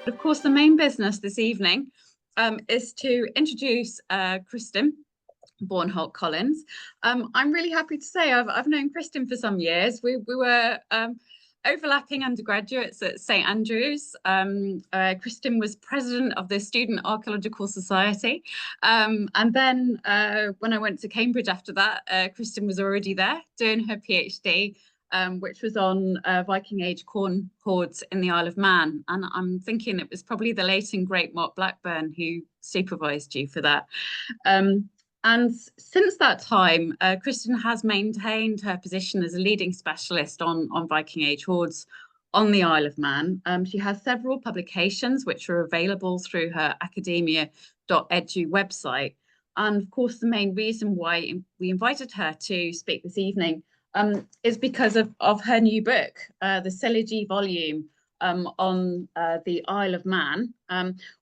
But of course, the main business this evening is to introduce Kristin Bornholdt Collins. I'm really happy to say I've known Kristin for some years. We were overlapping undergraduates at St Andrews. Kristin was president of the Student Archaeological Society. And then when I went to Cambridge after that, Kristin was already there doing her PhD, which was on Viking-Age corn hoards in the Isle of Man. And I'm thinking it was probably the late and great Mark Blackburn who supervised you for that. And since that time, Kristin has maintained her position as a leading specialist on Viking-Age hoards on the Isle of Man. She has several publications which are available through her academia.edu website. And of course, the main reason why we invited her to speak this evening is because of her new book, the Siligy volume on the Isle of Man.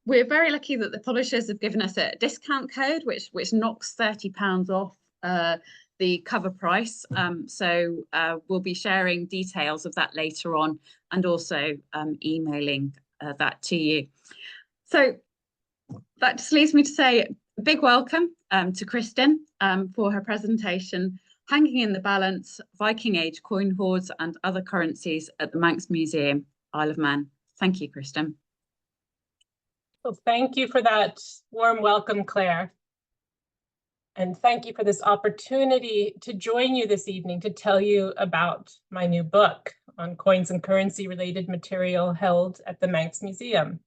We're very lucky that the publishers have given us a discount code, which knocks £30 off the cover price. So we'll be sharing details of that later on and also emailing that to you. So that just leaves me to say a big welcome to Kristin for her presentation, Hanging in the Balance, Viking-Age Coin Hoards and Other Currencies at the Manx Museum, Isle of Man. Thank you, Kristin. Well, thank you for that warm welcome, Claire. And thank you for this opportunity to join you this evening to tell you about my new book on coins and currency related material held at the Manx Museum.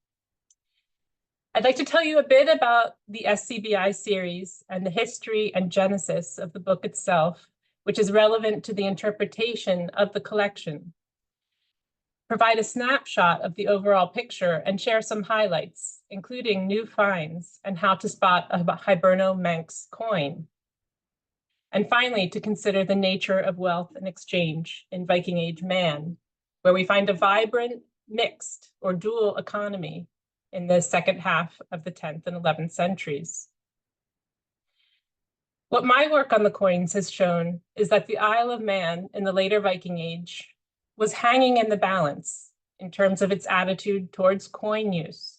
I'd like to tell you a bit about the SCBI series and the history and genesis of the book itself, which is relevant to the interpretation of the collection. Provide a snapshot of the overall picture and share some highlights, including new finds and how to spot a Hiberno-Manx coin. And finally, to consider the nature of wealth and exchange in Viking Age man, where we find a vibrant, mixed or dual economy in the second half of the 10th and 11th centuries. What my work on the coins has shown is that the Isle of Man in the later Viking Age was hanging in the balance in terms of its attitude towards coin use,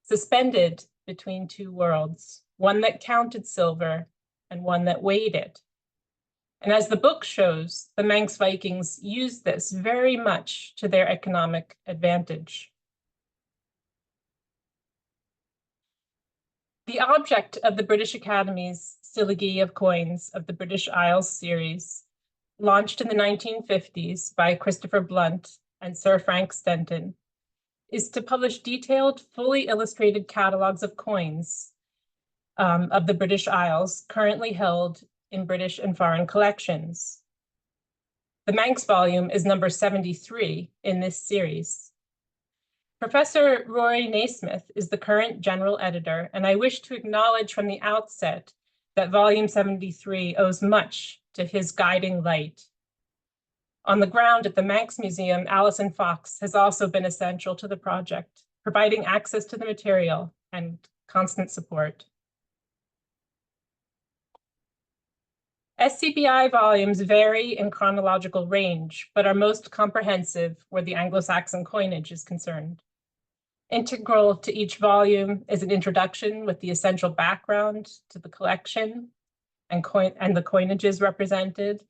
suspended between two worlds, one that counted silver and one that weighed it. And as the book shows, the Manx Vikings used this very much to their economic advantage. The object of the British Academy's Siligy of Coins of the British Isles series, launched in the 1950s by Christopher Blunt and Sir Frank Stenton, is to publish detailed, fully illustrated catalogs of coins of the British Isles currently held in British and foreign collections. The Manx volume is number 73 in this series. Professor Rory Naismith is the current general editor, and I wish to acknowledge from the outset that volume 73 owes much to his guiding light. On the ground at the Manx Museum, Alison Fox has also been essential to the project, providing access to the material and constant support. SCBI volumes vary in chronological range, but are most comprehensive where the Anglo-Saxon coinage is concerned. Integral to each volume is an introduction with the essential background to the collection and the coinages represented,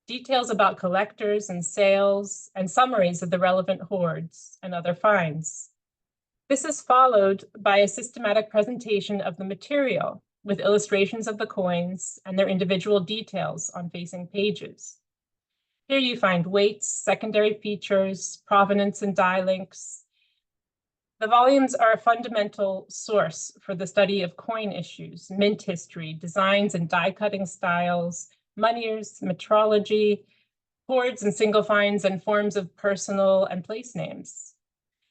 details about collectors and sales, and summaries of the relevant hoards and other finds. This is followed by a systematic presentation of the material with illustrations of the coins and their individual details on facing pages. Here you find weights, secondary features, provenance and die links. The volumes are a fundamental source for the study of coin issues, mint history, designs and die cutting styles, moneys, metrology, hoards and single finds, and forms of personal and place names.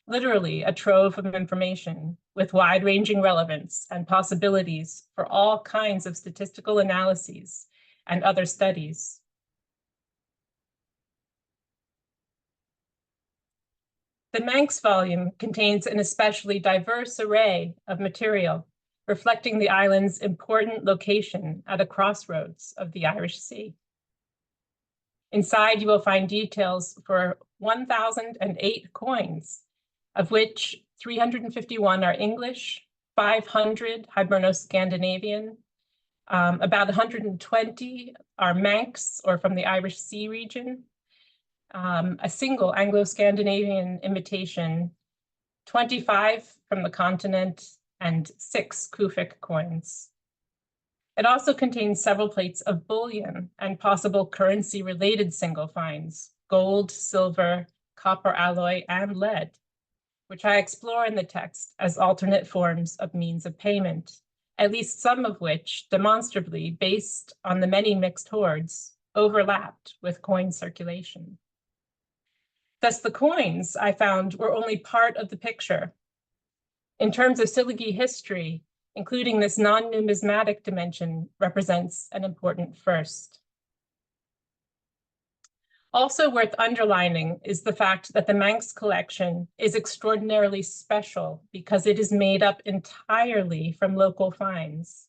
Literally a trove of information with wide-ranging relevance and possibilities for all kinds of statistical analyses and other studies. The Manx volume contains an especially diverse array of material, reflecting the island's important location at a crossroads of the Irish Sea. Inside, you will find details for 1,008 coins, of which 351 are English, 500 Hiberno-Scandinavian, about 120 are Manx or from the Irish Sea region, a single Anglo-Scandinavian imitation, 25 from the continent, and 6 Kufic coins. It also contains several plates of bullion and possible currency-related single finds, gold, silver, copper alloy, and lead, which I explore in the text as alternate forms of means of payment, at least some of which, demonstrably based on the many mixed hoards, overlapped with coin circulation. Thus, the coins, I found, were only part of the picture. In terms of Siligi history, including this non-numismatic dimension represents an important first. Also worth underlining is the fact that the Manx collection is extraordinarily special because it is made up entirely from local finds,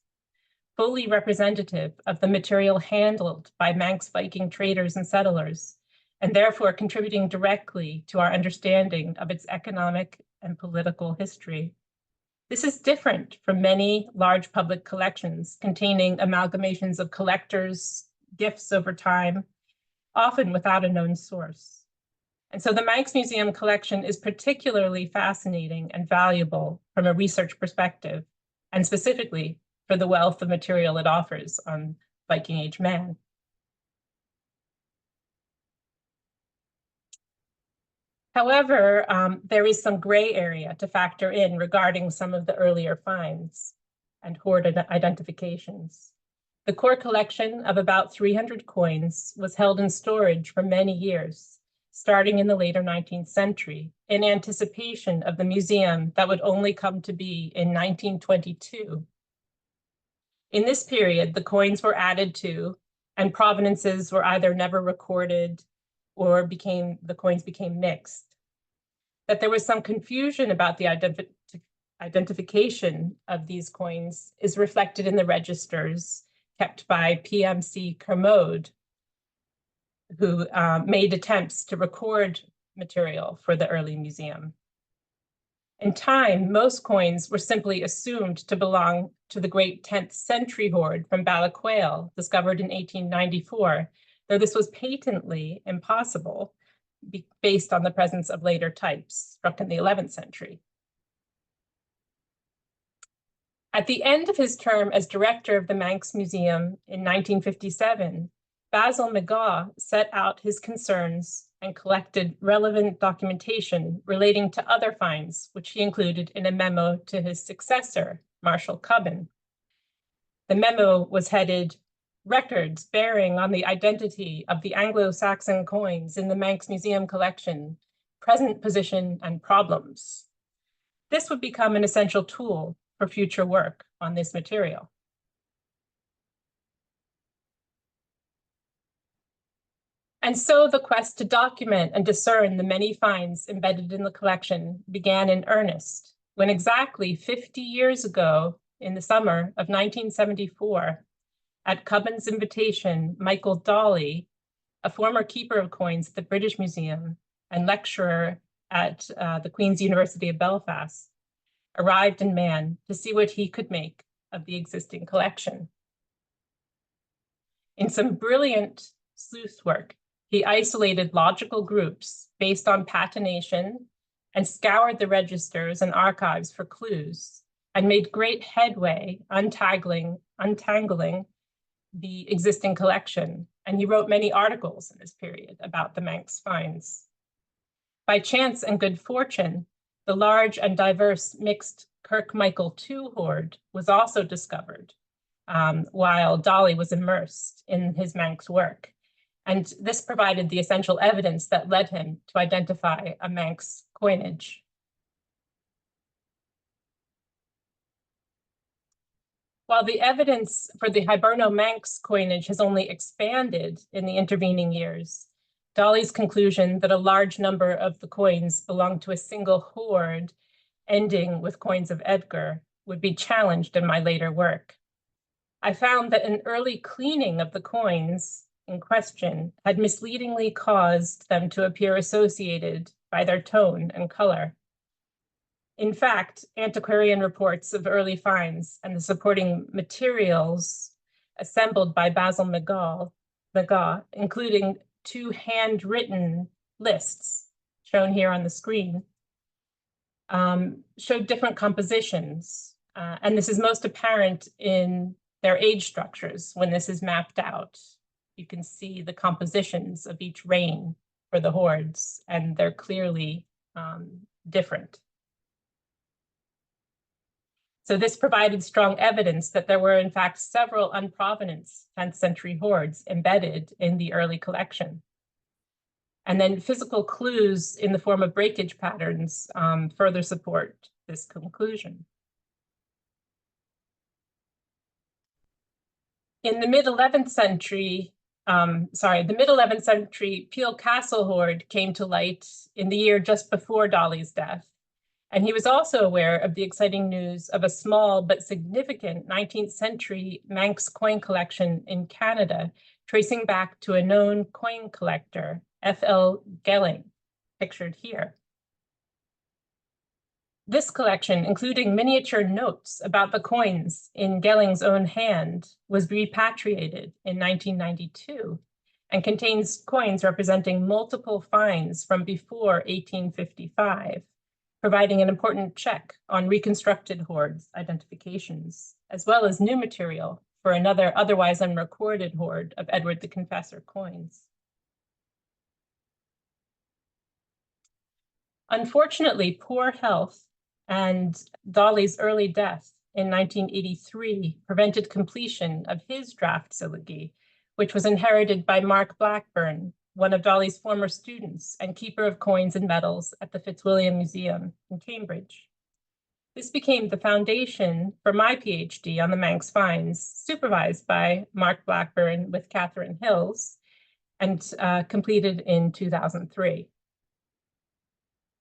fully representative of the material handled by Manx Viking traders and settlers, and therefore contributing directly to our understanding of its economic and political history. This is different from many large public collections containing amalgamations of collectors' gifts over time, often without a known source. And so the Manx Museum collection is particularly fascinating and valuable from a research perspective, and specifically for the wealth of material it offers on Viking-Age man. However, there is some gray area to factor in regarding some of the earlier finds and hoard identifications. The core collection of about 300 coins was held in storage for many years, starting in the later 19th century, in anticipation of the museum that would only come to be in 1922. In this period, the coins were added to, and provenances were either never recorded or the coins became mixed. That there was some confusion about the identification of these coins is reflected in the registers kept by PMC Kermode, who made attempts to record material for the early museum. In time, most coins were simply assumed to belong to the great 10th century hoard from Balaquail, discovered in 1894, though this was patently impossible based on the presence of later types struck in the 11th century. At the end of his term as director of the Manx Museum in 1957, Basil McGaw set out his concerns and collected relevant documentation relating to other finds, which he included in a memo to his successor, Marshall Cubbon. The memo was headed "Records bearing on the identity of the Anglo-Saxon coins in the Manx Museum collection, present position and problems." This would become an essential tool for future work on this material. And so the quest to document and discern the many finds embedded in the collection began in earnest, when exactly 50 years ago, in the summer of 1974, at Cubbon's invitation, Michael Dolly, a former keeper of coins at the British Museum and lecturer at the Queen's University of Belfast, arrived in Man to see what he could make of the existing collection. In some brilliant sleuth work, he isolated logical groups based on patination and scoured the registers and archives for clues and made great headway untangling the existing collection. And he wrote many articles in this period about the Manx finds. By chance and good fortune, the large and diverse mixed Kirkmichael II hoard was also discovered while Dolly was immersed in his Manx work. And this provided the essential evidence that led him to identify a Manx coinage. While the evidence for the Hiberno-Manx coinage has only expanded in the intervening years, Dolly's conclusion that a large number of the coins belonged to a single hoard ending with coins of Edgar would be challenged in my later work. I found that an early cleaning of the coins in question had misleadingly caused them to appear associated by their tone and color. In fact, antiquarian reports of early finds and the supporting materials assembled by Basil McGaw, including 2 handwritten lists shown here on the screen, showed different compositions. And this is most apparent in their age structures when this is mapped out. You can see the compositions of each reign for the hoards, and they're clearly different. So this provided strong evidence that there were in fact several unprovenance 10th century hoards embedded in the early collection. And then physical clues in the form of breakage patterns further support this conclusion. In the mid-11th century, the mid-11th century Peel Castle hoard came to light in the year just before Dolly's death. And he was also aware of the exciting news of a small but significant 19th century Manx coin collection in Canada, tracing back to a known coin collector, F.L. Gelling, pictured here. This collection, including miniature notes about the coins in Gelling's own hand, was repatriated in 1992 and contains coins representing multiple finds from before 1855, providing an important check on reconstructed hoards identifications, as well as new material for another otherwise unrecorded hoard of Edward the Confessor coins. Unfortunately, poor health and Dolly's early death in 1983 prevented completion of his draft siligy, which was inherited by Mark Blackburn, one of Dolly's former students and keeper of coins and medals at the Fitzwilliam Museum in Cambridge. This became the foundation for my PhD on the Manx finds, supervised by Mark Blackburn with Catherine Hills, and completed in 2003.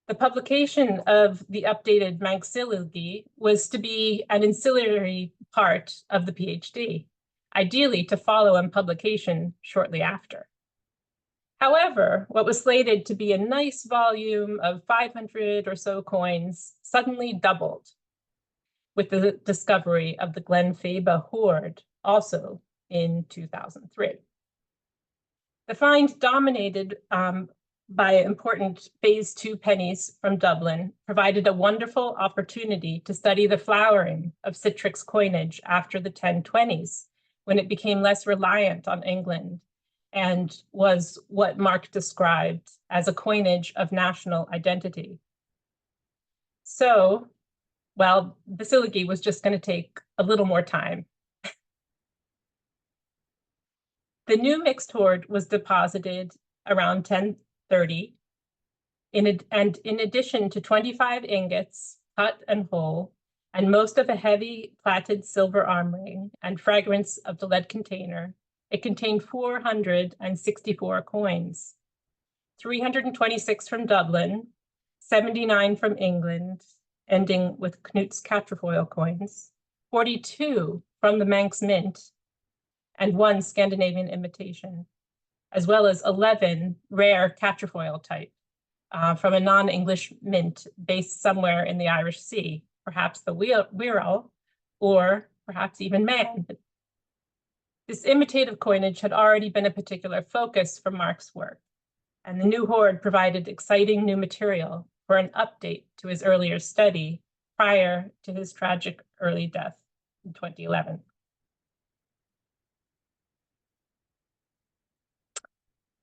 The publication of the updated Manx siligy was to be an ancillary part of the PhD, ideally to follow on publication shortly after. However, what was slated to be a nice volume of 500 or so coins suddenly doubled with the discovery of the Glenfaeba hoard, also in 2003. The find, dominated by important phase 2 pennies from Dublin, provided a wonderful opportunity to study the flowering of Citrix coinage after the 1020s, when it became less reliant on England and was what Mark described as a coinage of national identity. So, well, the siligy was just going to take a little more time. The new mixed hoard was deposited around 1030, and in addition to 25 ingots, cut and whole, and most of a heavy plaited silver arm ring and fragments of the lead container, it contained 464 coins, 326 from Dublin, 79 from England, ending with Knut's Quatrefoil coins, 42 from the Manx Mint, and 1 Scandinavian imitation, as well as 11 rare Quatrefoil type from a non-English mint based somewhere in the Irish Sea, perhaps the Wirral, or perhaps even Man. This imitative coinage had already been a particular focus for Mark's work, and the new hoard provided exciting new material for an update to his earlier study prior to his tragic early death in 2011.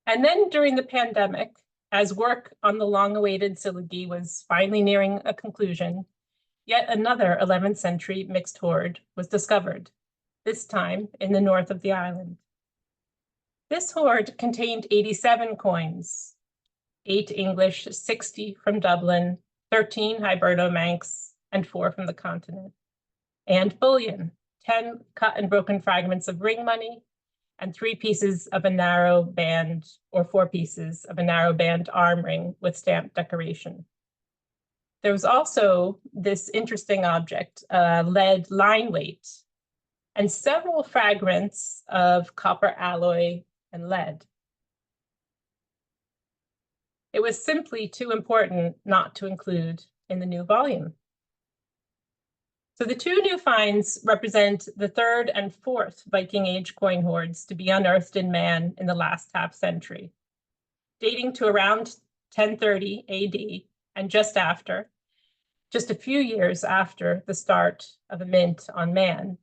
And then during the pandemic, as work on the long-awaited siligy was finally nearing a conclusion, yet another 11th century mixed hoard was discovered, this time in the north of the island. This hoard contained 87 coins, 8 English, 60 from Dublin, 13 Hiberno Manx, and 4 from the continent, and bullion, 10 cut and broken fragments of ring money, and 3 pieces of a narrow band, or 4 pieces of a narrow band arm ring with stamped decoration. There was also this interesting object, lead line weight, and several fragments of copper alloy and lead. It was simply too important not to include in the new volume. So the two new finds represent the third and fourth Viking Age coin hoards to be unearthed in Man in the last half century. Dating to around 1030 AD and just a few years after the start of a mint on Man,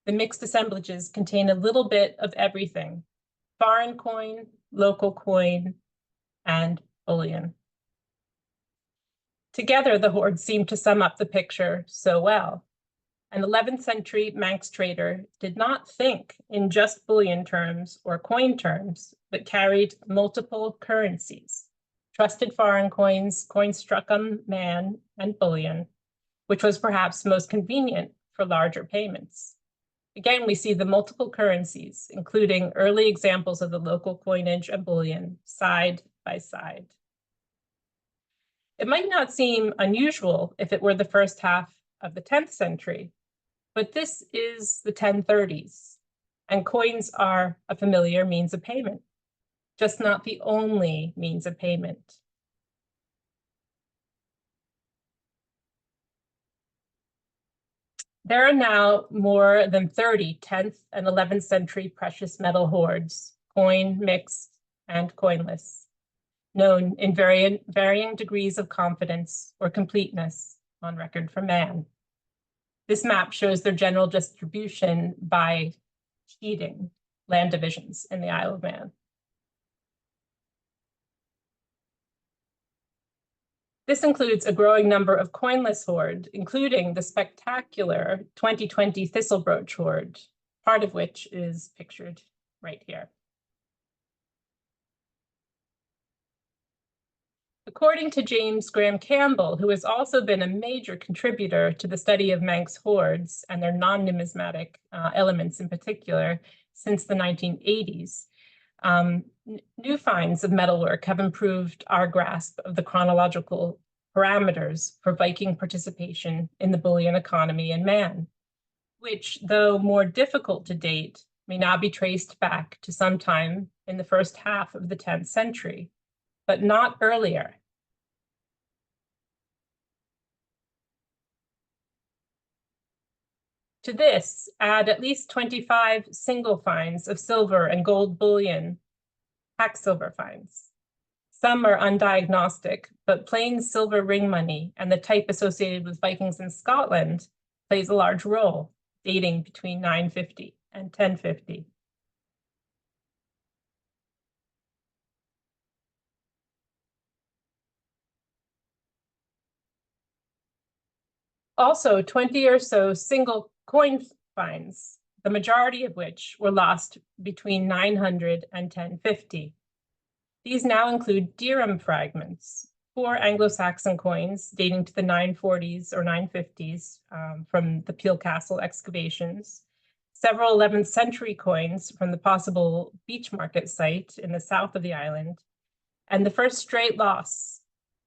the mixed assemblages contain a little bit of everything: foreign coin, local coin, and bullion. Together, the hoards seem to sum up the picture so well. An 11th century Manx trader did not think in just bullion terms or coin terms, but carried multiple currencies: trusted foreign coins, coins struck on Man, and bullion, which was perhaps most convenient for larger payments. Again, we see the multiple currencies, including early examples of the local coinage and bullion, side by side. It might not seem unusual if it were the first half of the 10th century, but this is the 1030s, and coins are a familiar means of payment, just not the only means of payment. There are now more than 30 10th and 11th century precious metal hoards, coin, mixed, and coinless, known in varying degrees of confidence or completeness on record for Man. This map shows their general distribution by sheeting, land divisions in the Isle of Man. This includes a growing number of coinless hoard, including the spectacular 2020 Thistlebroach hoard, part of which is pictured right here. According to James Graham Campbell, who has also been a major contributor to the study of Manx hoards and their non-numismatic elements in particular since the 1980s, new finds of metalwork have improved our grasp of the chronological parameters for Viking participation in the bullion economy in Man, which, though more difficult to date, may now be traced back to sometime in the first half of the 10th century, but not earlier. To this, add at least 25 single finds of silver and gold bullion, pack silver finds. Some are undiagnostic, but plain silver ring money and the type associated with Vikings in Scotland plays a large role, dating between 950 and 1050. Also, 20 or so single coin finds, the majority of which were lost between 900 and 1050. These now include dirham fragments, 4 Anglo-Saxon coins dating to the 940s or 950s from the Peel Castle excavations, several 11th century coins from the possible beach market site in the south of the island, and the first straight loss,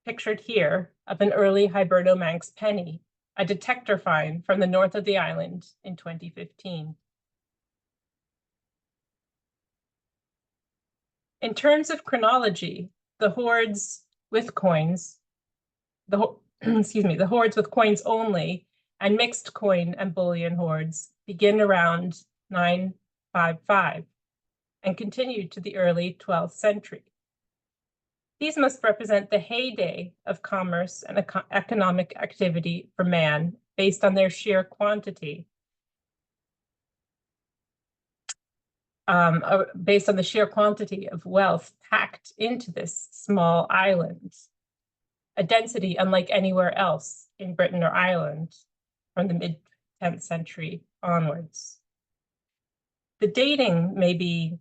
pictured here, of an early Hiberno-Manx penny, a detector find from the north of the island in 2015. In terms of chronology, the hoards with coins, the hoards with coins only and mixed coin and bullion hoards begin around 955 and continue to the early 12th century. These must represent the heyday of commerce and economic activity for Man based on their sheer quantity, based on the sheer quantity of wealth packed into this small island, a density unlike anywhere else in Britain or Ireland from the mid-10th century onwards. The dating may be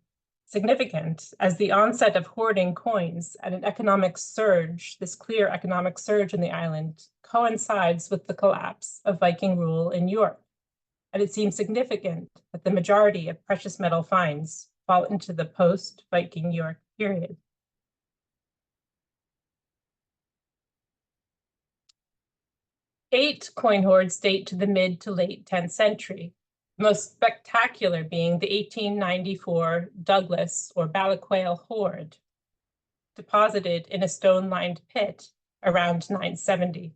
significant as the onset of hoarding coins and an economic surge, this clear economic surge in the island, coincides with the collapse of Viking rule in Europe. And it seems significant that the majority of precious metal finds fall into the post-Viking York period. Eight coin hoards date to the mid to late 10th century, the most spectacular being the 1894 Douglas or Balaquail hoard, deposited in a stone-lined pit around 970.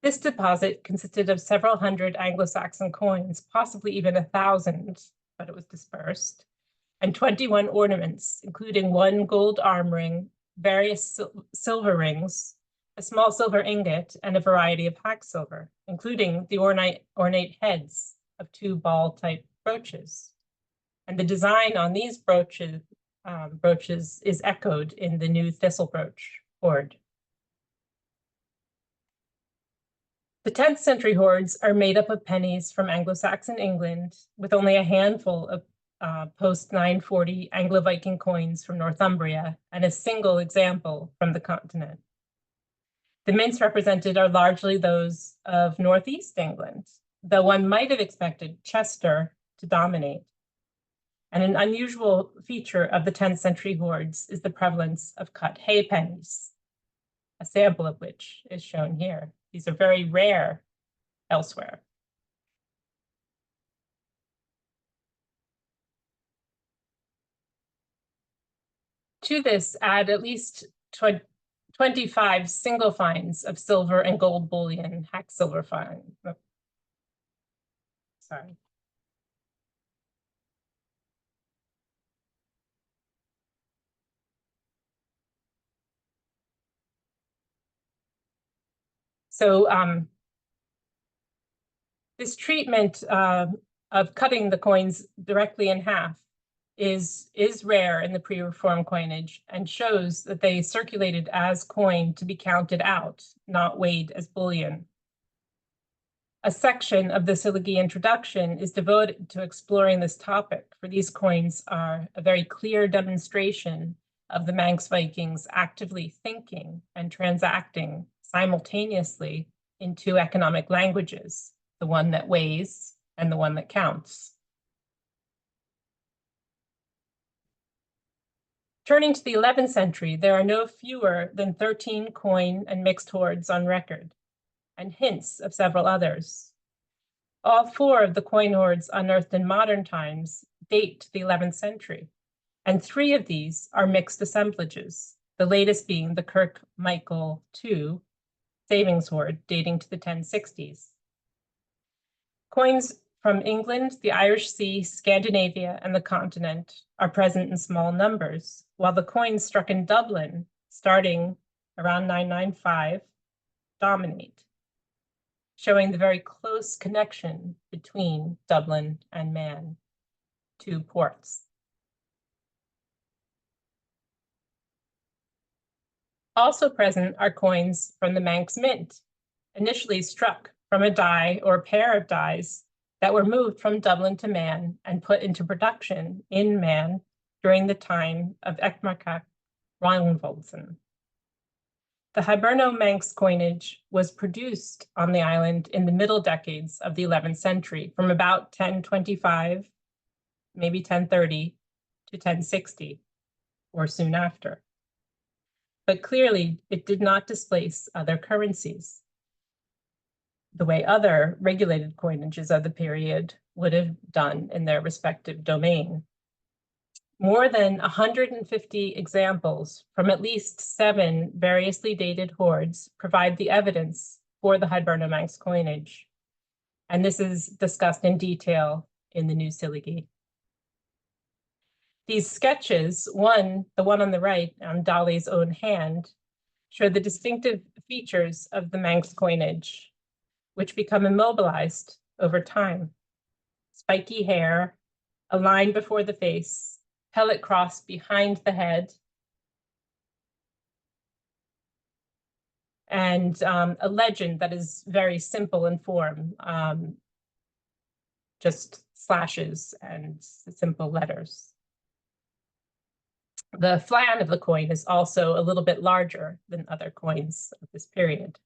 This deposit consisted of several hundred Anglo-Saxon coins, possibly even 1,000, but it was dispersed, and 21 ornaments, including one gold arm ring, various silver rings, a small silver ingot, and a variety of hack silver, including the ornate heads of 2 ball-type brooches. And the design on these brooches is echoed in the new thistle brooch hoard. The 10th century hoards are made up of pennies from Anglo-Saxon England, with only a handful of post-940 Anglo-Viking coins from Northumbria and a single example from the continent. The mints represented are largely those of Northeast England, though one might have expected Chester to dominate. And an unusual feature of the 10th century hoards is the prevalence of cut hay pennies, a sample of which is shown here. These are very rare elsewhere. To this, add at least 25 single finds of silver and gold bullion, hack silver fine. Oh, sorry. So this treatment of cutting the coins directly in half is rare in the pre-reform coinage and shows that they circulated as coin to be counted out, not weighed as bullion. A section of the Siligi introduction is devoted to exploring this topic, for these coins are a very clear demonstration of the Manx Vikings actively thinking and transacting simultaneously in 2 economic languages, the one that weighs and the one that counts. Turning to the 11th century, there are no fewer than 13 coin and mixed hoards on record, and hints of several others. All 4 of the coin hoards unearthed in modern times date to the 11th century, and 3 of these are mixed assemblages, the latest being the Kirk Michael II savings hoard dating to the 1060s. Coins from England, the Irish Sea, Scandinavia, and the continent are present in small numbers, while the coins struck in Dublin, starting around 995, dominate, showing the very close connection between Dublin and Man, 2 ports. Also present are coins from the Manx Mint, initially struck from a die or a pair of dies that were moved from Dublin to Man and put into production in Man during the time of Eckmarkach Rangvoldsson. The Hiberno-Manx coinage was produced on the island in the middle decades of the 11th century, from about 1025, maybe 1030, to 1060, or soon after. But clearly, it did not displace other currencies, the way other regulated coinages of the period would have done in their respective domain. More than 150 examples from at least 7 variously dated hoards provide the evidence for the Hiberno-Manx coinage, and this is discussed in detail in the new Siligi. These sketches, the one on the right on Dolly's own hand, show the distinctive features of the Manx coinage, which become immobilized over time. Spiky hair, a line before the face, pellet cross behind the head, and a legend that is very simple in form, just slashes and simple letters. The flan of the coin is also a little bit larger than other coins of this period.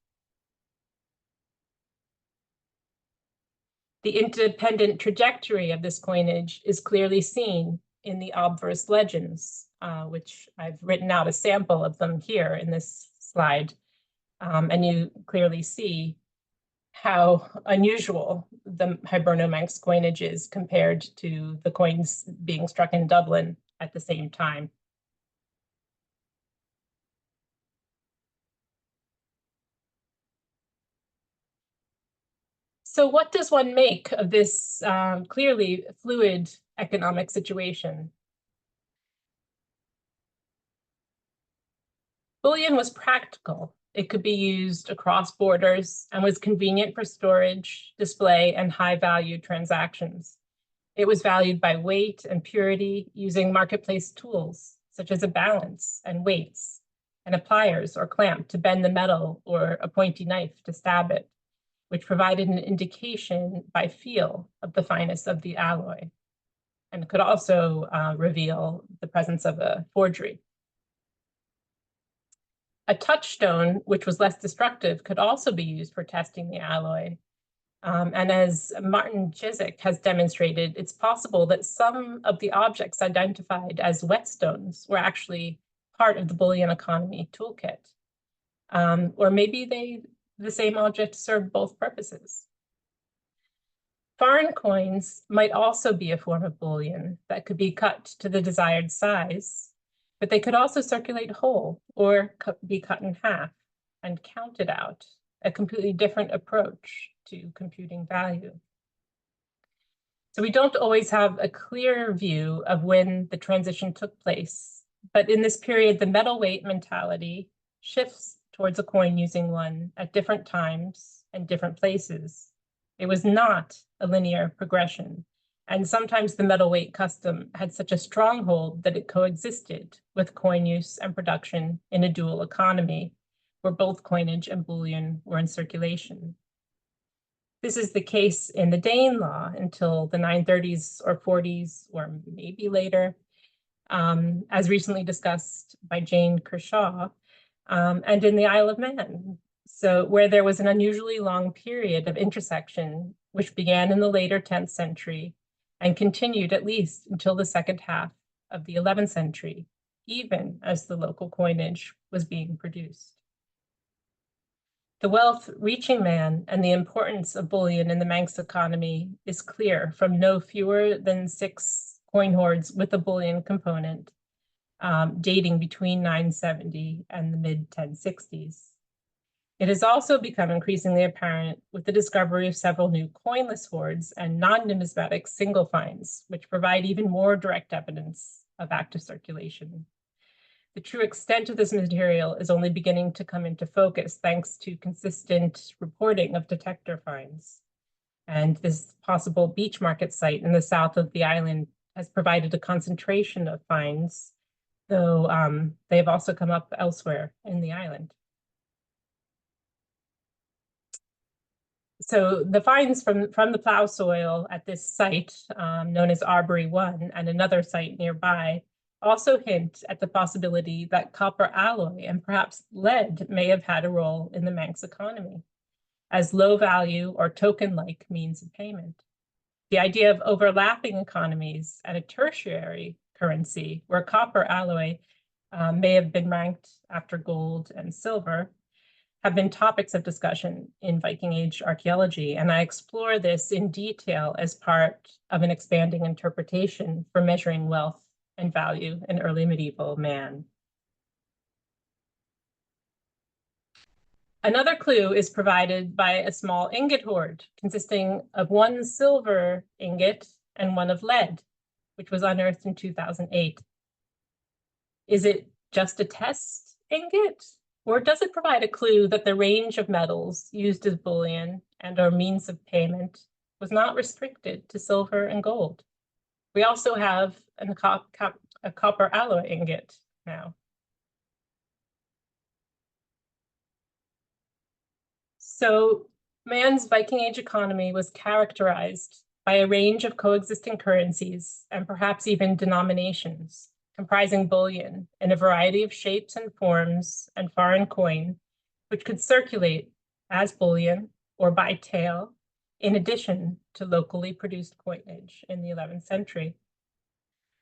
The independent trajectory of this coinage is clearly seen in the obverse legends, which I've written out a sample of them here in this slide. And you clearly see how unusual the Hiberno-Manx coinage is compared to the coins being struck in Dublin at the same time. So what does one make of this clearly fluid economic situation? Bullion was practical. It could be used across borders and was convenient for storage, display, and high-value transactions. It was valued by weight and purity using marketplace tools, such as a balance and weights, and a pliers or clamp to bend the metal or a pointy knife to stab it, which provided an indication by feel of the fineness of the alloy, and could also reveal the presence of a forgery. A touchstone, which was less destructive, could also be used for testing the alloy. And as Martin Jizik has demonstrated, it's possible that some of the objects identified as whetstones were actually part of the bullion economy toolkit. Or maybe the same object served both purposes. Foreign coins might also be a form of bullion that could be cut to the desired size, but they could also circulate whole or be cut in half and counted out, a completely different approach to computing value. So we don't always have a clear view of when the transition took place, but in this period, the metal weight mentality shifts towards a coin using one at different times and different places. It was not a linear progression, and sometimes the metal weight custom had such a stronghold that it coexisted with coin use and production in a dual economy, where both coinage and bullion were in circulation. This is the case in the Dane law until the 930s or 40s, or maybe later, as recently discussed by Jane Kershaw, and in the Isle of Man. So where there was an unusually long period of intersection, which began in the later 10th century and continued at least until the second half of the 11th century, even as the local coinage was being produced. The wealth reaching man and the importance of bullion in the Manx economy is clear from no fewer than 6 coin hoards with a bullion component dating between 970 and the mid-1060s. It has also become increasingly apparent with the discovery of several new coinless hoards and non-numismatic single finds, which provide even more direct evidence of active circulation. The true extent of this material is only beginning to come into focus thanks to consistent reporting of detector finds. And this possible beach market site in the south of the island has provided a concentration of finds, though they have also come up elsewhere in the island. So the finds from the plow soil at this site, known as Arbory 1, and another site nearby, also hint at the possibility that copper alloy and perhaps lead may have had a role in the Manx economy as low value or token-like means of payment. The idea of overlapping economies at a tertiary currency where copper alloy may have been ranked after gold and silver have been topics of discussion in Viking-Age archaeology, and I explore this in detail as part of an expanding interpretation for measuring wealth and value in early medieval man. Another clue is provided by a small ingot hoard consisting of 1 silver ingot and 1 of lead, which was unearthed in 2008. Is it just a test ingot? Or does it provide a clue that the range of metals used as bullion and/or means of payment was not restricted to silver and gold? We also have a copper alloy ingot now. So man's Viking-Age economy was characterized by a range of coexisting currencies and perhaps even denominations, comprising bullion in a variety of shapes and forms and foreign coin, which could circulate as bullion or by tale, in addition to locally produced coinage in the 11th century.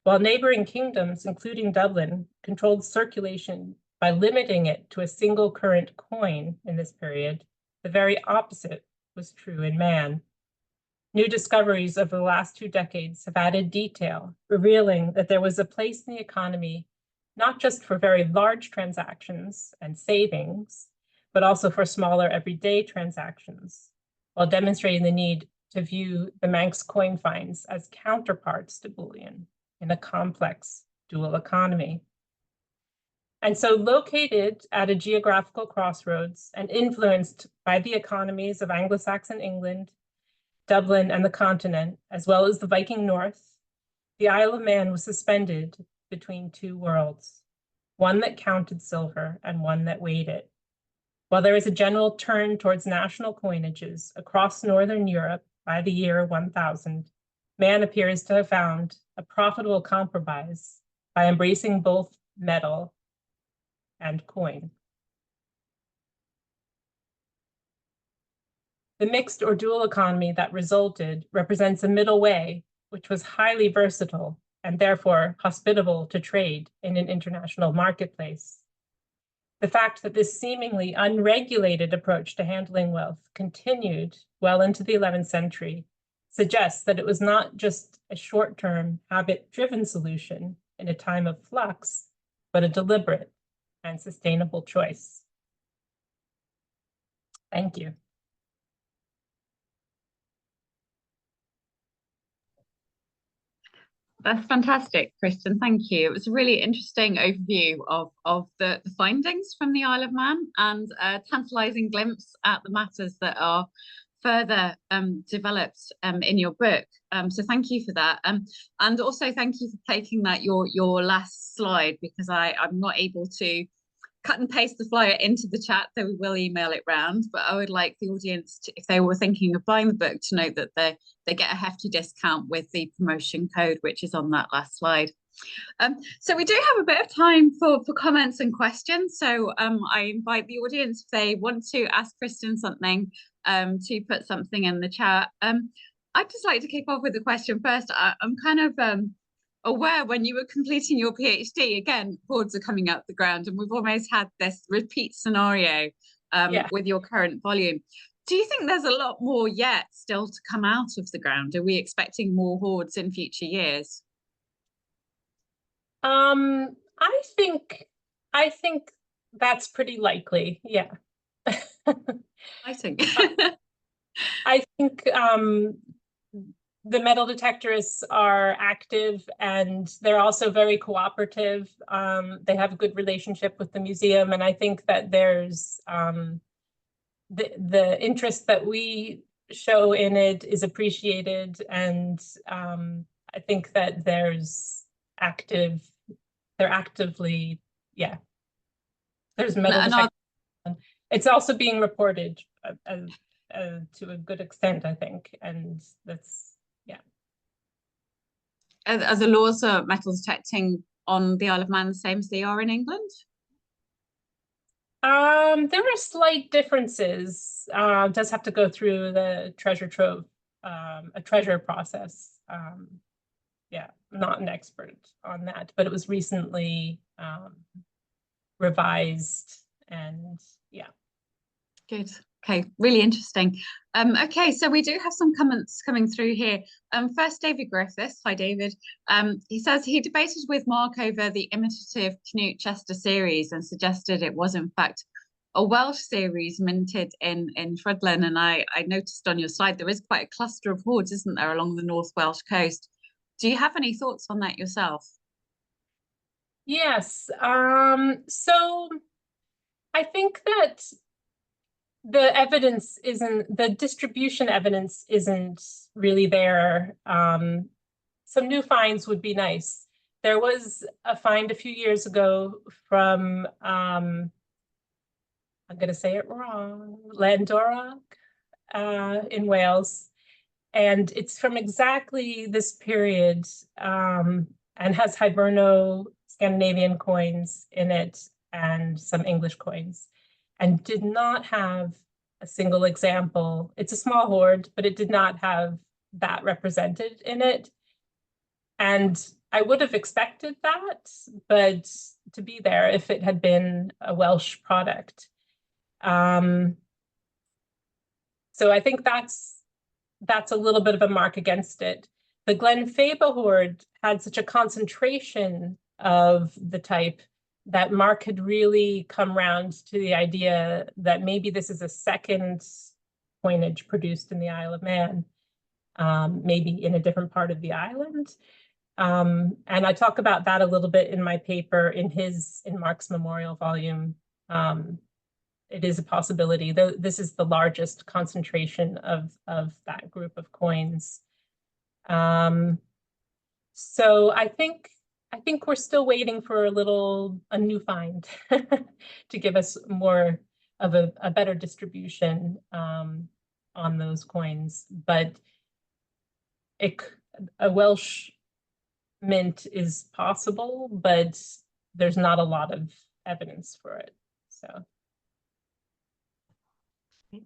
While neighboring kingdoms, including Dublin, controlled circulation by limiting it to a single current coin in this period, the very opposite was true in man. New discoveries over the last 2 decades have added detail, revealing that there was a place in the economy, not just for very large transactions and savings, but also for smaller everyday transactions, while demonstrating the need to view the Manx coin finds as counterparts to bullion in a complex dual economy. And so located at a geographical crossroads and influenced by the economies of Anglo-Saxon England, Dublin, and the continent, as well as the Viking North, the Isle of Man was suspended between two worlds, one that counted silver and one that weighed it. While there is a general turn towards national coinages across Northern Europe by the year 1000, man appears to have found a profitable compromise by embracing both metal and coin. The mixed or dual economy that resulted represents a middle way, which was highly versatile and therefore hospitable to trade in an international marketplace. The fact that this seemingly unregulated approach to handling wealth continued well into the 11th century suggests that it was not just a short-term, habit-driven solution in a time of flux, but a deliberate and sustainable choice. Thank you. That's fantastic, Kristin. Thank you. It was a really interesting overview of the findings from the Isle of Man and a tantalizing glimpse at the matters that are further developed in your book. So thank you for that. And also thank you for taking that your last slide, because I'm not able to cut and paste the flyer into the chat, so we will email it round. But I would like the audience to, if they were thinking of buying the book, to note that they get a hefty discount with the promotion code, which is on that last slide. So we do have a bit of time for comments and questions. So I invite the audience, if they want to ask Kristin something, to put something in the chat. I'd just like to kick off with a question first. I'm kind of aware when you were completing your PhD, again, hoards are coming out the ground, and we've almost had this repeat scenario with your current volume. Do you think there's a lot more yet still to come out of the ground? Are we expecting more hoards in future years? I think that's pretty likely. Yeah. I think. I think the metal detectorists are active, and they're also very cooperative. They have a good relationship with the museum, and I think that there's the interest that we show in it is appreciated, and I think that there's actively, yeah. There's metal detectors. It's also being reported to a good extent, I think, and that's, yeah. Are the laws of metal detecting on the Isle of Man the same as they are in England? There are slight differences. Does have to go through the treasure trove, a treasure process. Yeah, I'm not an expert on that, but it was recently revised, and yeah. Good. Okay, really interesting. Okay, so we do have some comments coming through here. First, David Griffiths. Hi, David. He says he debated with Mark over the imitative Canute Chester series and suggested it was, in fact, a Welsh series minted in Rhuddlan. And I noticed on your slide there is quite a cluster of hoards, isn't there, along the North Welsh coast? Do you have any thoughts on that yourself? Yes. So I think that the distribution evidence isn't really there. Some new finds would be nice. There was a find a few years ago from, I'm going to say it wrong, Llandorak in Wales. And it's from exactly this period, and has Hiberno-Scandinavian coins in it and some English coins, and did not have a single example. It's a small hoard, but it did not have that represented in it. And I would have expected that, but to be there if it had been a Welsh product. So I think that's a little bit of a mark against it. The Glenfaba hoard had such a concentration of the type that Mark had really come round to the idea that maybe this is a second coinage produced in the Isle of Man, maybe in a different part of the island. And I talk about that a little bit in my paper in Mark's memorial volume. It is a possibility, though this is the largest concentration of that group of coins. So I think we're still waiting for a new find to give us more of a better distribution on those coins. But a Welsh mint is possible, but there's not a lot of evidence for it. So.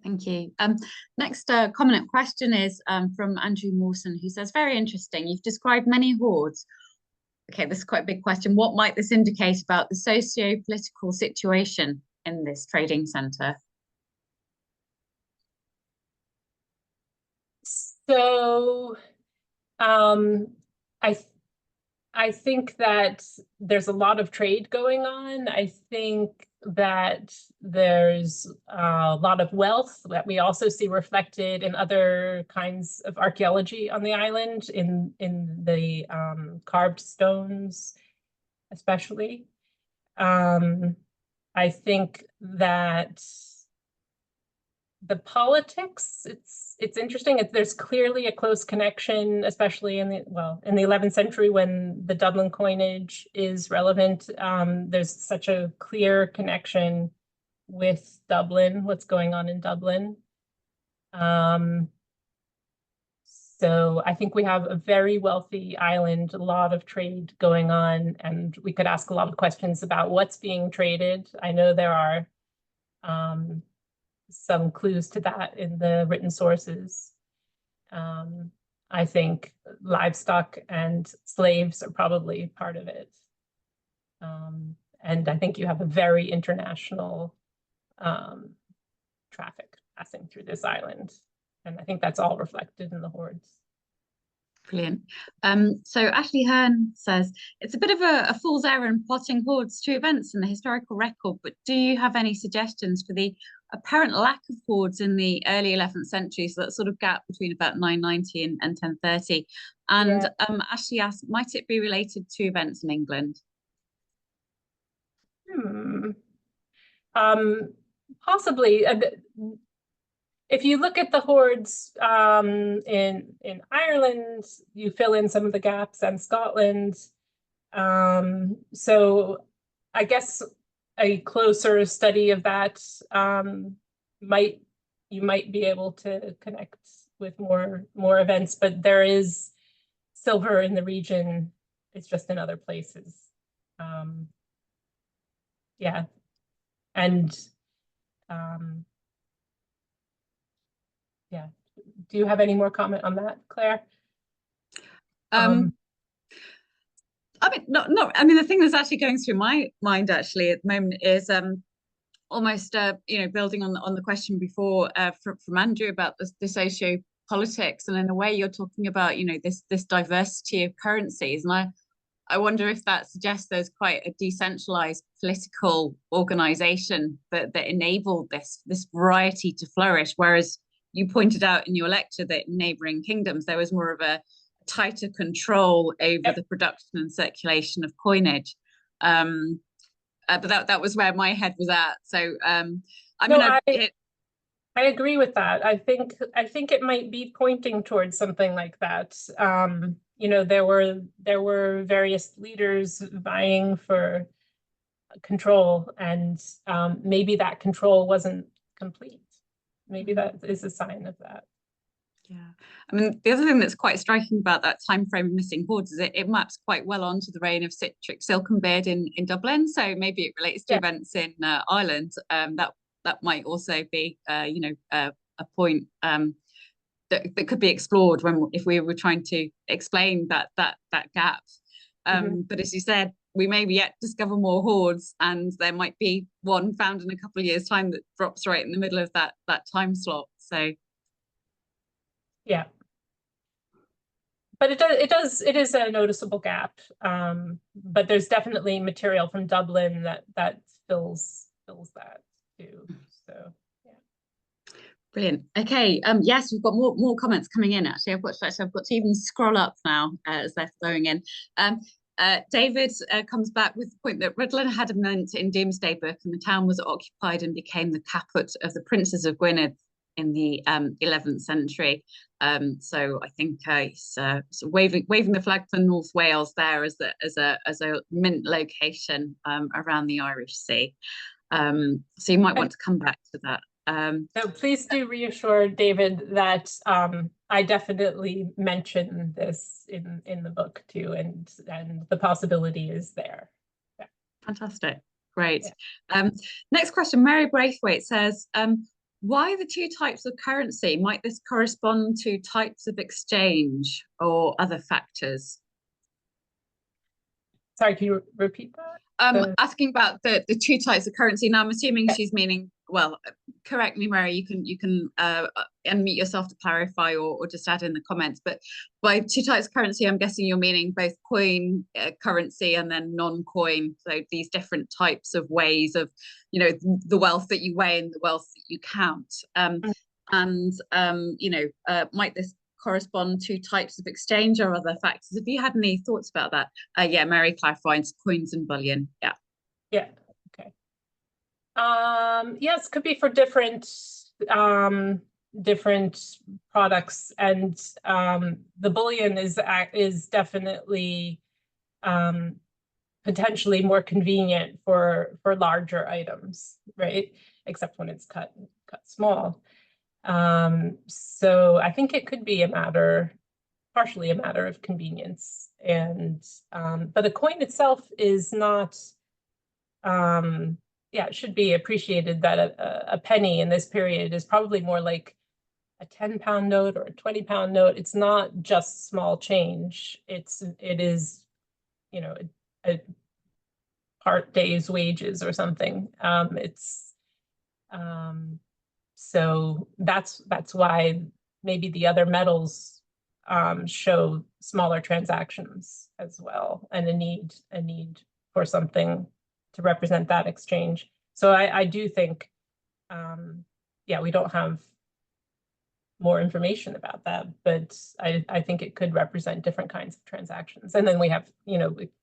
Thank you. Next comment question is from Andrew Mawson, who says, very interesting. You've described many hordes. Okay, this is quite a big question. What might this indicate about the socio-political situation in this trading centre? So I think that there's a lot of trade going on. I think that there's a lot of wealth that we also see reflected in other kinds of archaeology on the island, in the carved stones, especially. I think that the politics, it's interesting. There's clearly a close connection, especially in the 11th century when the Dublin coinage is relevant. There's such a clear connection with Dublin, what's going on in Dublin. So I think we have a very wealthy island, a lot of trade going on, and we could ask a lot of questions about what's being traded. I know there are some clues to that in the written sources. I think livestock and slaves are probably part of it. And I think you have a very international traffic passing through this island. And I think that's all reflected in the hordes. Brilliant. So Ashley Hearn says, it's a bit of a fool's errand plotting hordes to events in the historical record, but do you have any suggestions for the apparent lack of hordes in the early 11th century, so that sort of gap between about 990 and 1030? And yeah. Ashley asked, might it be related to events in England? Possibly. If you look at the hordes in Ireland, you fill in some of the gaps, and Scotland. So I guess a closer study of that you might be able to connect with more events, but there is silver in the region. It's just in other places. Yeah, and yeah. Do you have any more comment on that, Claire? I mean, no. I mean, the thing that's actually going through my mind actually at the moment is almost building on the question before from Andrew about the socio-politics, and in a way you're talking about this diversity of currencies, and I wonder if that suggests there's quite a decentralized political organization that enabled this variety to flourish, whereas you pointed out in your lecture that in neighboring kingdoms there was more of a tighter control over the production and circulation of coinage. But that was where my head was at. So I agree with that. I think it might be pointing towards something like that. There were various leaders vying for control, and maybe that control wasn't complete. Maybe that is a sign of that. Yeah, I mean, the other thing that's quite striking about that time frame of missing hordes is it maps quite well onto the reign of Sitrick Silkenbeard in Dublin. So maybe it relates to events in Ireland. That might also be, a point that could be explored if we were trying to explain that gap. But as you said, we may yet discover more hordes, and there might be one found in a couple of years' time that drops right in the middle of that time slot. So, yeah, but it is a noticeable gap. But there's definitely material from Dublin that fills that too. So, yeah. Brilliant. Okay. Yes, we've got more comments coming in. Actually, I've got to even scroll up now as they're flowing in. David comes back with the point that Rhuddlan had a mint in Domesday Book, and the town was occupied and became the caput of the princes of Gwynedd in the 11th century. So I think he's waving the flag for North Wales there as a mint location around the Irish Sea. So you might want to come back to that. So please do reassure David that I definitely mention this in the book too, and the possibility is there. Yeah. Fantastic, great. Yeah. Next question, Mary Braithwaite says, why the two types of currency? Might this correspond to types of exchange or other factors? Sorry, can you repeat that? Asking about the two types of currency. Now I'm assuming she's meaning, well, correct me, Mary, you can unmute yourself to clarify or just add in the comments. But by two types of currency, I'm guessing you're meaning both coin currency and then non-coin. So these different types of ways of, the wealth that you weigh and the wealth that you count. Might this correspond to types of exchange or other factors? Have you had any thoughts about that? Yeah, Mary clarifies coins and bullion. Yeah. Okay. Yes, could be for different products, and the bullion is definitely potentially more convenient for larger items, right? Except when it's cut small. So I think it could be partially a matter of convenience, and but a coin itself is not. It should be appreciated that a penny in this period is probably more like a 10-pound note or a 20-pound note. It's not just small change. It is, a part day's wages or something. So that's why maybe the other metals show smaller transactions as well, and a need for something to represent that exchange. So I do think, we don't have more information about that, but I think it could represent different kinds of transactions. And then we have,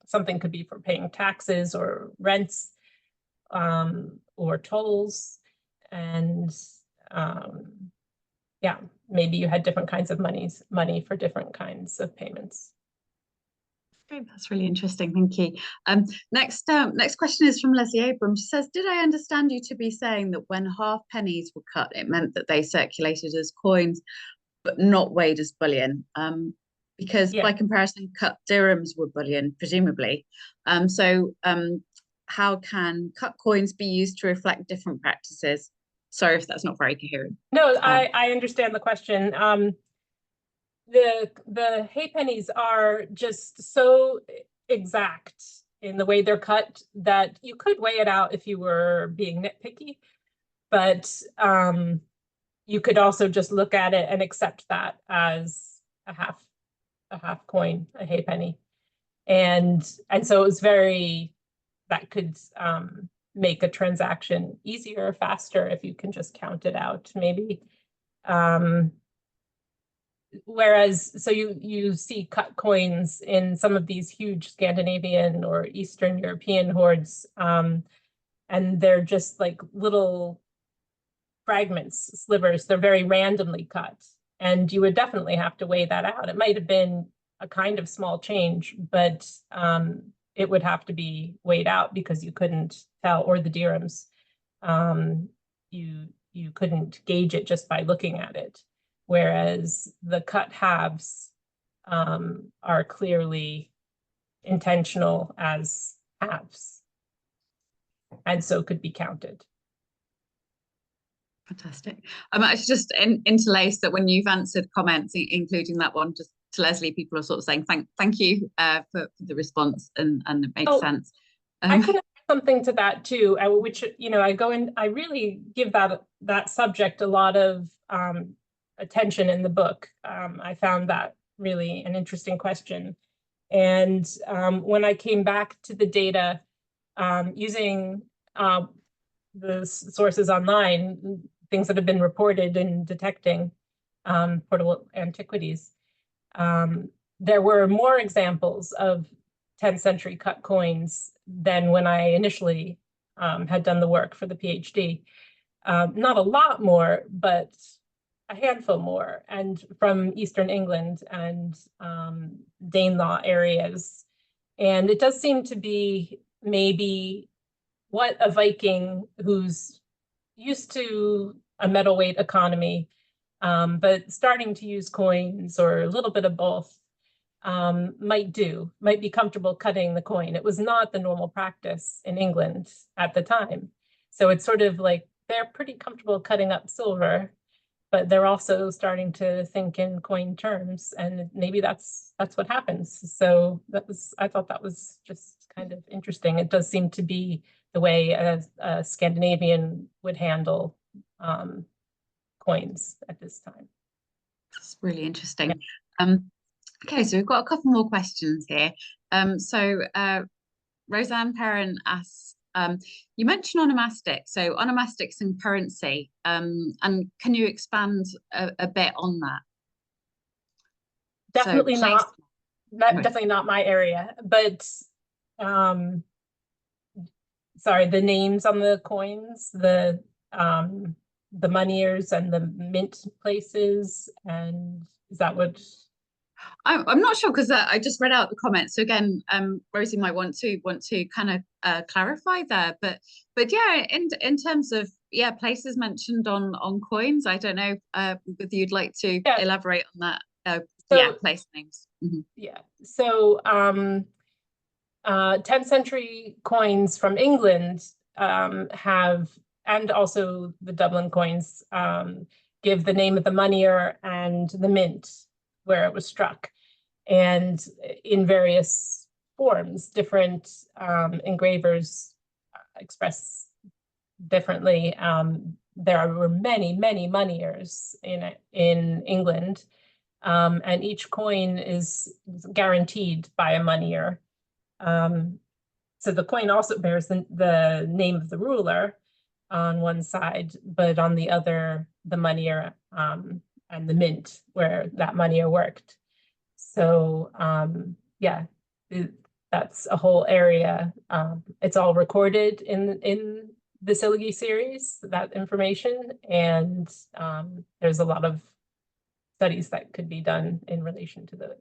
something could be for paying taxes or rents, or tolls, and maybe you had different kinds of money for different kinds of payments. Great, that's really interesting. Thank you. Next question is from Leslie Abrams. She says, did I understand you to be saying that when half pennies were cut, it meant that they circulated as coins, but not weighed as bullion? Because by comparison, cut dirhams were bullion, presumably. How can cut coins be used to reflect different practices? Sorry if that's not very coherent. No, I understand the question. The halfpennies are just so exact in the way they're cut that you could weigh it out if you were being nitpicky, but you could also just look at it and accept that as a half coin, a halfpenny, and so it was that could make a transaction easier, faster if you can just count it out, maybe. Whereas, so you see cut coins in some of these huge Scandinavian or Eastern European hoards, and they're just like little fragments, slivers. They're very randomly cut, and you would definitely have to weigh that out. It might have been a kind of small change, but it would have to be weighed out because you couldn't tell, or the dirhams, you couldn't gauge it just by looking at it. Whereas the cut halves are clearly intentional as halves, and so could be counted. Fantastic. I'm actually just interlaced that when you've answered comments, including that one, just to Leslie, people are sort of saying thank you for the response, and it makes sense. I could add something to that too, which I really give that subject a lot of attention in the book. I found that really an interesting question, and when I came back to the data using the sources online, things that have been reported in detecting portable antiquities. There were more examples of 10th century cut coins than when I initially had done the work for the PhD. Not a lot more, but a handful more, and from Eastern England and Danelaw areas. And it does seem to be maybe what a Viking who's used to a metal weight economy, but starting to use coins or a little bit of both, might be comfortable cutting the coin. It was not the normal practice in England at the time. So it's sort of like they're pretty comfortable cutting up silver, but they're also starting to think in coin terms, and maybe that's what happens. So I thought that was just kind of interesting. It does seem to be the way a Scandinavian would handle coins at this time. It's really interesting. Yeah. Okay, so we've got a couple more questions here. Roseanne Perrin asks, you mentioned onomastic, so onomastics and currency, and can you expand a bit on that? Definitely definitely not my area, but sorry, the names on the coins, the moneyers and the mint places, and is that what? I'm not sure, because I just read out the comments. So again, Rosie might want to kind of clarify there, but yeah, in terms of places mentioned on coins, I don't know whether you'd like to elaborate on that. Place names. Mm-hmm. Yeah. So 10th century coins from England have, and also the Dublin coins, give the name of the moneyer and the mint where it was struck, and in various forms. Different engravers express differently. There were many moneyers in England, and each coin is guaranteed by a moneyer. So the coin also bears the name of the ruler on one side, but on the other, the moneyer and the mint where that moneyer worked. So that's a whole area. It's all recorded in the Silgi series, that information, and there's a lot of studies that could be done in relation to that.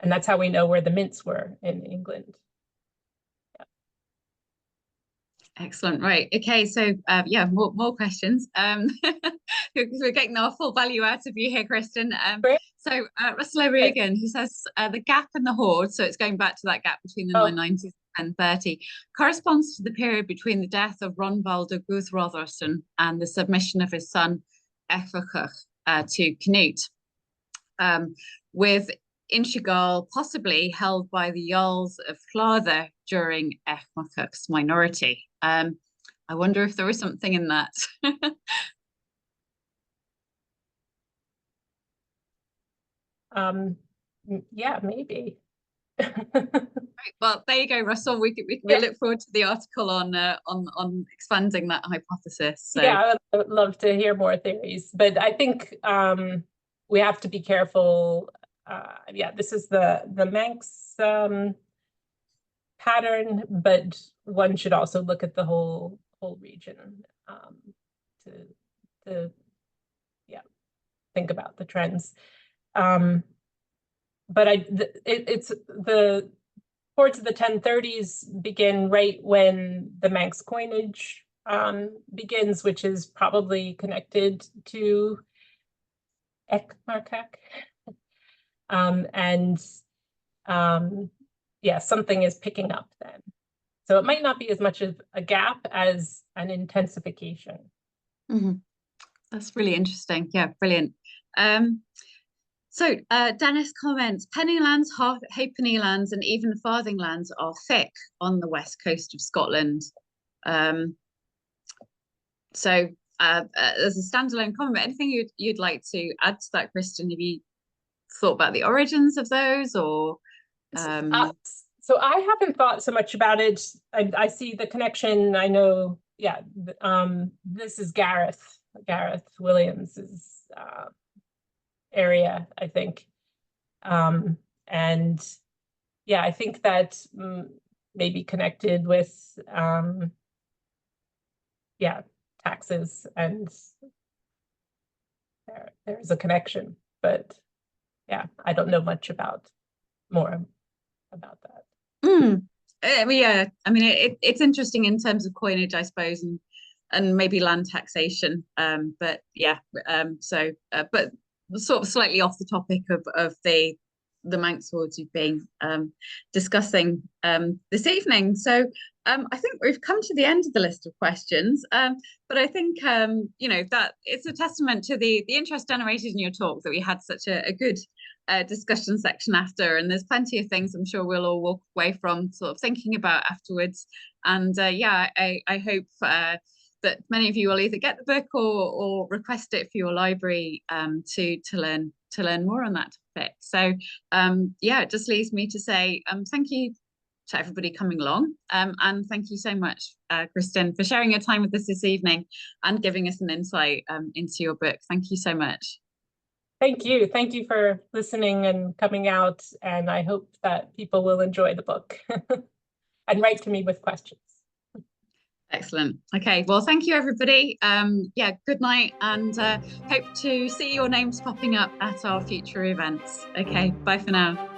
And that's how we know where the mints were in England. Yeah. Excellent. Right. Okay. So more questions. We're getting our full value out of you here, Kristin. So Russell O'Ree again, he says the gap in the hoard, so it's going back to that gap between the 990s and 1030, corresponds to the period between the death of Ronvaldo Guthrothrsson and the submission of his son Effachuch to Canute, with Inchigal possibly held by the Jarls of Lladre during Effachuch's minority. I wonder if there was something in that. Yeah, maybe. Right, well, there you go, Russell. We look forward to the article on expanding that hypothesis. So. Yeah, I would love to hear more theories, but I think we have to be careful. This is the Manx pattern, but one should also look at the whole region to think about the trends. But it's the towards the 1030s begin right when the Manx coinage begins, which is probably connected to Echmarcach. Something is picking up then. So it might not be as much of a gap as an intensification. Mm-hmm. That's really interesting. Yeah, brilliant. So Dennis comments, penny lands, halfpenny lands, and even farthing lands are thick on the west coast of Scotland. So as a standalone comment, anything you'd like to add to that, Kristin? Have you thought about the origins of those, or? So I haven't thought so much about it. I see the connection. I know yeah, this is Gareth Williams's area, I think. And yeah, I think that maybe connected with yeah, taxes, and there's a connection, but yeah, I don't know much more about that. Yeah, I mean, it's interesting in terms of coinage, I suppose, and maybe land taxation. But yeah, but sort of slightly off the topic of the Manx swords you've been discussing this evening. So I think we've come to the end of the list of questions. But I think that it's a testament to the interest generated in your talk that we had such a good discussion section after, and there's plenty of things I'm sure we'll all walk away from sort of thinking about afterwards. And yeah, I hope that many of you will either get the book or request it for your library to learn more on that topic. So yeah, it just leaves me to say thank you to everybody coming along, and thank you so much, Kristin, for sharing your time with us this evening and giving us an insight into your book. Thank you so much. Thank you. Thank you for listening and coming out, and I hope that people will enjoy the book and write to me with questions. Excellent. Okay, well, thank you, everybody. Yeah, good night, and hope to see your names popping up at our future events. Okay, bye for now.